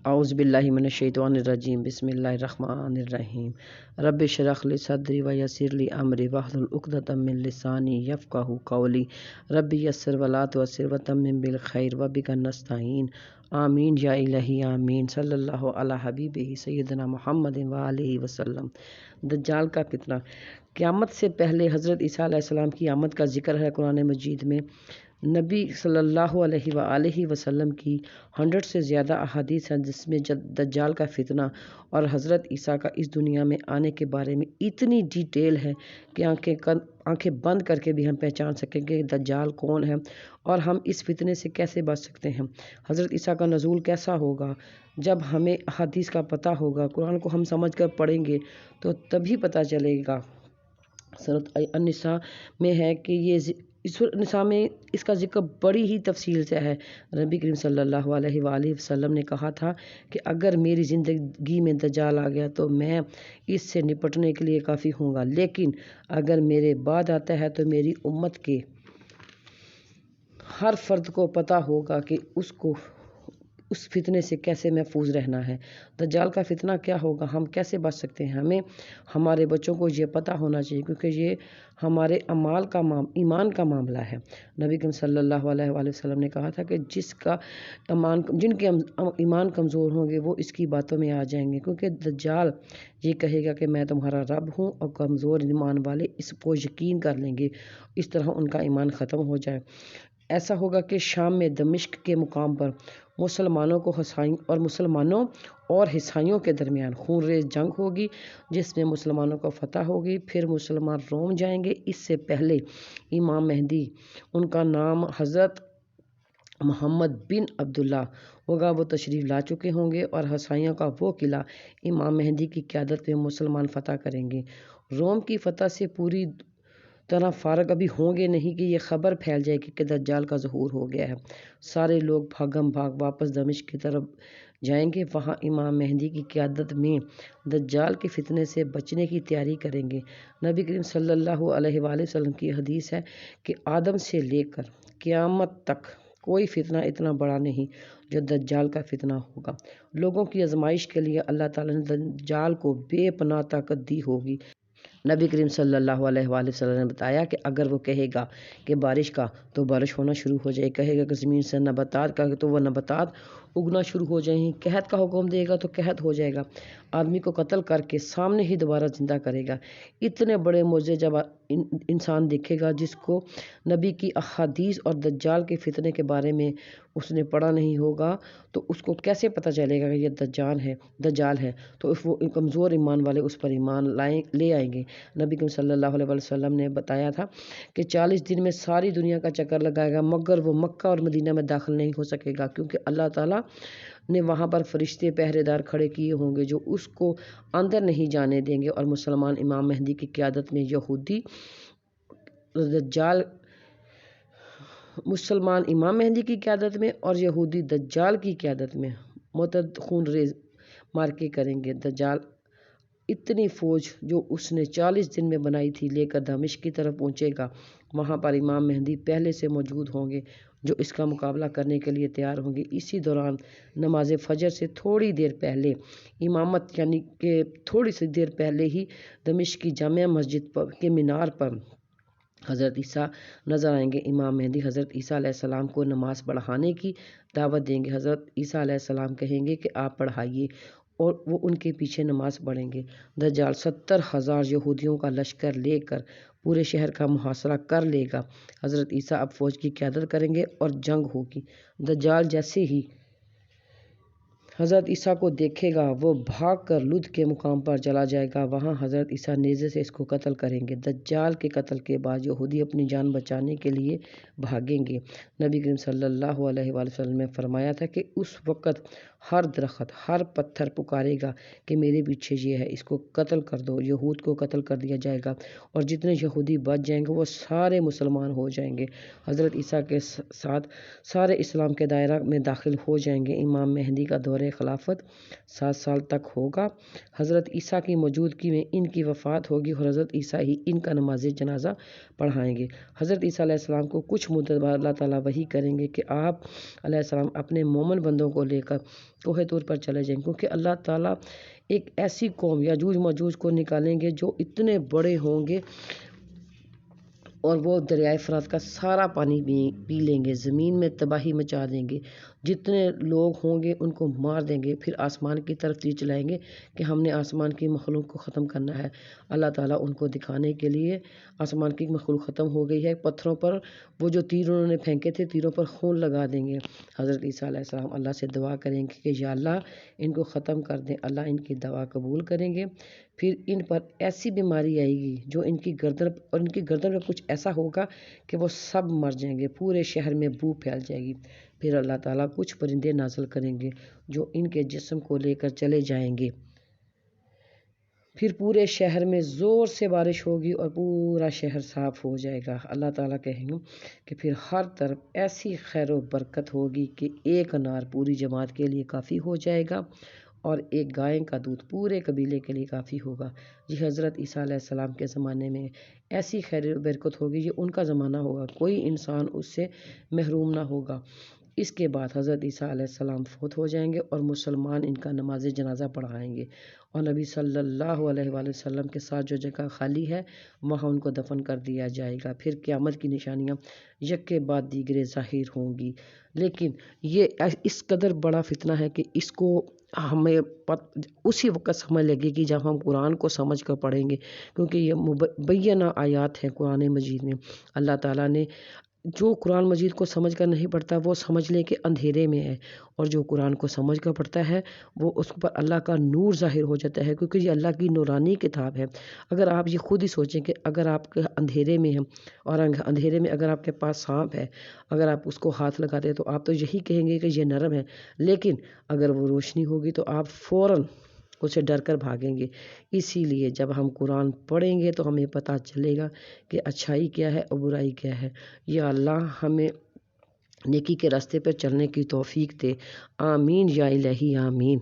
اعوذ باللہ من الشیطان الرجیم بسم اللہ الرحمن الرحیم رب اشرح لی صدری ویسر لی امری واحلل عقدۃ من لسانی یفقہوا قولی رب یسر ولا تعسر وتمم بالخیر وبک نستعین آمین یا الہی آمین صلی اللہ علی حبیبہ سیدنا محمد وآلہ وسلم۔ دجال کا فتنہ۔ قیامت سے پہلے حضرت عیسیٰ علیہ السلام کی آمد کا ذکر ہے قرآن مجید میں۔ نبی صلی اللہ علیہ وآلہ وسلم کی 100 سے زیادہ احادیث ہیں جس میں دجال کا فتنہ اور حضرت عیسیٰ کا اس دنیا میں آنے کے بارے میں اتنی ڈیٹیل ہے کہ آنکھیں بند کر کے بھی ہم پہچان سکیں کہ دجال کون ہے اور ہم اس فتنے سے کیسے بچ سکتے ہیں۔ حضرت عیسیٰ کا نزول کیسا ہوگا، جب ہمیں احادیث کا پتہ ہوگا، قرآن کو ہم سمجھ کر پڑھیں گے تو تبھی پتہ چلے گا۔ سورۃ النساء میں ہے کہ نساء میں اس کا ذکر بڑی ہی تفصیل سے ہے۔ نبی کریم صلی اللہ علیہ وآلہ وسلم نے کہا تھا کہ اگر میری زندگی میں دجال آ گیا تو میں اس سے نپٹنے کے لیے کافی ہوں گا، لیکن اگر میرے بعد آتا ہے تو میری امت کے ہر فرد کو پتہ ہوگا کہ اس فتنے سے کیسے محفوظ رہنا ہے۔ دجال کا فتنہ کیا ہوگا، ہم کیسے بچ سکتے ہیں، ہمیں ہمارے بچوں کو یہ پتہ ہونا چاہیے کیونکہ یہ ہمارے ایمان کا معاملہ ہے۔ نبی کریم صلی اللہ علیہ وآلہ وسلم نے کہا تھا کہ جن کے ایمان کمزور ہوں گے وہ اس کی باتوں میں آ جائیں گے، کیونکہ دجال یہ کہے گا کہ میں تمہارا رب ہوں اور کمزور ایمان والے اس کو یقین کر لیں گے، اس طرح ان کا ایمان ختم ہو جائے۔ ایسا ہوگا کہ شام میں دمشق کے مقام پر مسلمانوں اور عیسائیوں کے درمیان خونریز جنگ ہوگی جس میں مسلمانوں کو فتح ہوگی۔ پھر مسلمان روم جائیں گے۔ اس سے پہلے امام مہدی، ان کا نام حضرت محمد بن عبداللہ ہوگا، وہ تشریف لا چکے ہوں گے اور عیسائیوں کا وہ قلعہ امام مہدی کی قیادت میں مسلمان فتح کریں گے۔ روم کی فتح سے پوری طرح فارغ ابھی ہوں گے نہیں کہ یہ خبر پھیل جائے کہ دجال کا ظہور ہو گیا ہے۔ سارے لوگ بھاگم بھاگ واپس دمشق کی طرف جائیں گے، وہاں امام مہدی کی قیادت میں دجال کے فتنے سے بچنے کی تیاری کریں گے۔ نبی کریم صلی اللہ علیہ وآلہ وسلم کی حدیث ہے کہ آدم سے لے کر قیامت تک کوئی فتنہ اتنا بڑا نہیں جو دجال کا فتنہ ہوگا۔ لوگوں کی آزمائش کے لیے اللہ تعالیٰ نے دجال کو بے پناہ طاقت دی ہوگی۔ نبی کریم صلی اللہ علیہ وآلہ وسلم نے بتایا کہ اگر وہ کہے گا کہ بارش کا تو بارش ہونا شروع ہو جائے، کہے گا کہ زمین سے نباتات کا تو وہ نباتات اگنا شروع ہو جائیں گے، قحط کا حکم دے گا تو قحط ہو جائے گا، آدمی کو قتل کر کے سامنے ہی دوبارہ زندہ کرے گا۔ اتنے بڑے معجزے جب انسان دیکھے گا جس کو نبی کی احادیث اور دجال کے فتنے کے بارے میں اس نے پڑھا نہیں ہوگا تو اس کو کیسے پتہ چلے گا کہ یہ دجال ہے، تو وہ کمزور ایمان والے اس پر ایمان لے آئیں گے۔ نبی کریم صلی اللہ علیہ وسلم نے بتایا تھا کہ 40 دن میں ساری دنیا کا چکر لگائے گا مگر وہ مکہ اور مدینہ میں داخل نہیں ہو سکے گا، کیونکہ اللہ تعالیٰ نے وہاں پر فرشتے پہرے دار کھڑے کیے ہوں گے جو اس کو اندر نہیں جانے دیں گے، اور مسلمان امام مہدی کی قیادت میں مسلمان امام مہدی کی قیادت میں اور یہودی دجال کی قیادت میں متعدد خونریز مارکے کریں گے۔ دجال اتنی فوج جو اس نے 40 دن میں بنائی تھی لے کر دمشق کی طرف پہنچے گا، وہاں پر امام مہدی پہلے سے موجود ہوں گے جو اس کا مقابلہ کرنے کے لیے تیار ہوں گے۔ اسی دوران نماز فجر سے تھوڑی دیر پہلے امامت یعنی کہ تھوڑی سی دیر پہلے ہی دمشق کی جامع مسجد کے مینار پر حضرت عیسیٰ نظر آئیں گے۔ امام مہدی حضرت عیسیٰ علیہ السلام کو نماز پڑھانے کی دعوت دیں گے۔ حضرت عیسیٰ علیہ السلام کہیں گے کہ آپ پڑھائیے اور وہ ان کے پیچھے نماز پڑھیں گے۔ دجال 70,000 یہودیوں کا لشکر لے کر پورے شہر کا محاصرہ کر لے گا۔ حضرت عیسیٰ اب فوج کی قیادت کریں گے اور جنگ ہوگی۔ دجال جیسے ہی حضرت عیسیٰ کو دیکھے گا وہ بھاگ کر لد کے مقام پر چلا جائے گا، وہاں حضرت عیسیٰ نیزے سے اس کو قتل کریں گے۔ دجال کے قتل کے بعد یہودی اپنی جان بچانے کے لیے بھاگیں گے۔ نبی کریم صلی اللہ علیہ وآلہ وسلم نے فرمایا تھا کہ اس وقت ہر درخت، ہر پتھر پکارے گا کہ میرے پیچھے یہ ہے، اس کو قتل کر دو۔ یہود کو قتل کر دیا جائے گا اور جتنے یہودی بچ جائیں گے وہ سارے مسلمان ہو جائیں گے، حضرت عیسیٰ کے ساتھ سارے اسلام کے دائرہ میں داخل ہو جائیں گے۔ امام مہدی کا دور دور خلافت 7 سال تک ہوگا۔ حضرت عیسیٰ کی موجودگی میں ان کی وفات ہوگی اور حضرت عیسیٰ ہی ان کا نماز جنازہ پڑھائیں گے۔ حضرت عیسیٰ علیہ السلام کو کچھ مدت بعد اللہ تعالیٰ وحی کریں گے کہ آپ علیہ السلام اپنے مومن بندوں کو لے کر کوہ طور پر چلے جائیں، کیونکہ اللہ تعالیٰ ایک ایسی قوم یاجوج ماجوج کو نکالیں گے جو اتنے بڑے ہوں گے اور وہ دریائے فرات کا سارا پانی پی لیں گے، زمین میں تباہی مچا دیں گے، جتنے لوگ ہوں گے ان کو مار دیں گے، پھر آسمان کی طرف تیر چلائیں گے کہ ہم نے آسمان کی مخلوق کو ختم کرنا ہے۔ اللہ تعالیٰ ان کو دکھانے کے لیے آسمان کی مخلوق ختم ہو گئی ہے، پتھروں پر وہ جو تیر انہوں نے پھینکے تھے تیروں پر خون لگا دیں گے۔ حضرت عیسیٰ علیہ السلام اللہ سے دعا کریں گے کہ یا اللہ ان کو ختم کر دیں، اللہ ان کی دعا قبول کریں گے۔ پھر ان پر ایسی بیماری آئے گی جو ان کی گردن میں کچھ ایسا ہوگا کہ وہ سب مر جائیں گے، پورے شہر میں بو پھیل جائے گی۔ پھر اللہ تعالیٰ کچھ پرندے نازل کریں گے جو ان کے جسم کو لے کر چلے جائیں گے۔ پھر پورے شہر میں زور سے بارش ہوگی اور پورا شہر صاف ہو جائے گا۔ اللہ تعالیٰ کہیں گے کہ پھر ہر طرف ایسی خیر و برکت ہوگی کہ ایک انار پوری جماعت کے لیے کافی ہو جائے گا اور ایک گائے کا دودھ پورے قبیلے کے لیے کافی ہوگا۔ جی حضرت عیسیٰ علیہ السلام کے زمانے میں ایسی خیر و برکت ہوگی، یہ ان کا زمانہ ہوگا، کوئی انسان اس سے محروم نہ ہوگا۔ اس کے بعد حضرت عیسیٰ علیہ السلام فوت ہو جائیں گے اور مسلمان ان کا نماز جنازہ پڑھائیں گے، اور نبی صلی اللہ علیہ وآلہ وسلم کے ساتھ جو جگہ خالی ہے وہاں ان کو دفن کر دیا جائے گا۔ پھر قیامت کی نشانیاں یک کے بعد دیگرے ظاہر ہوں گی، لیکن یہ اس قدر بڑا فتنہ ہے کہ اس کو ہمیں اسی وقت سمجھ لگے گی جب ہم قرآن کو سمجھ کر پڑھیں گے، کیونکہ یہ مبینہ آیات ہیں قرآن مجید میں۔ اللہ تعالیٰ نے جو قرآن مجید کو سمجھ کر نہیں پڑھتا وہ سمجھ لے کہ اندھیرے میں ہے، اور جو قرآن کو سمجھ کر پڑھتا ہے وہ اس پر اللہ کا نور ظاہر ہو جاتا ہے، کیونکہ یہ اللہ کی نورانی کتاب ہے۔ اگر آپ یہ خود ہی سوچیں کہ اگر آپ کے اندھیرے میں ہیں اور اندھیرے میں اگر آپ کے پاس سانپ ہے، اگر آپ اس کو ہاتھ لگاتے ہیں تو آپ تو یہی کہیں گے کہ یہ نرم ہے، لیکن اگر وہ روشنی ہوگی تو آپ فوراً اسے ڈر کر بھاگیں گے۔ اسی لیے جب ہم قرآن پڑھیں گے تو ہمیں پتہ چلے گا کہ اچھائی کیا ہے اور برائی کیا ہے۔ یا اللہ ہمیں نیکی کے راستے پر چلنے کی توفیق دے، آمین یا الہی آمین۔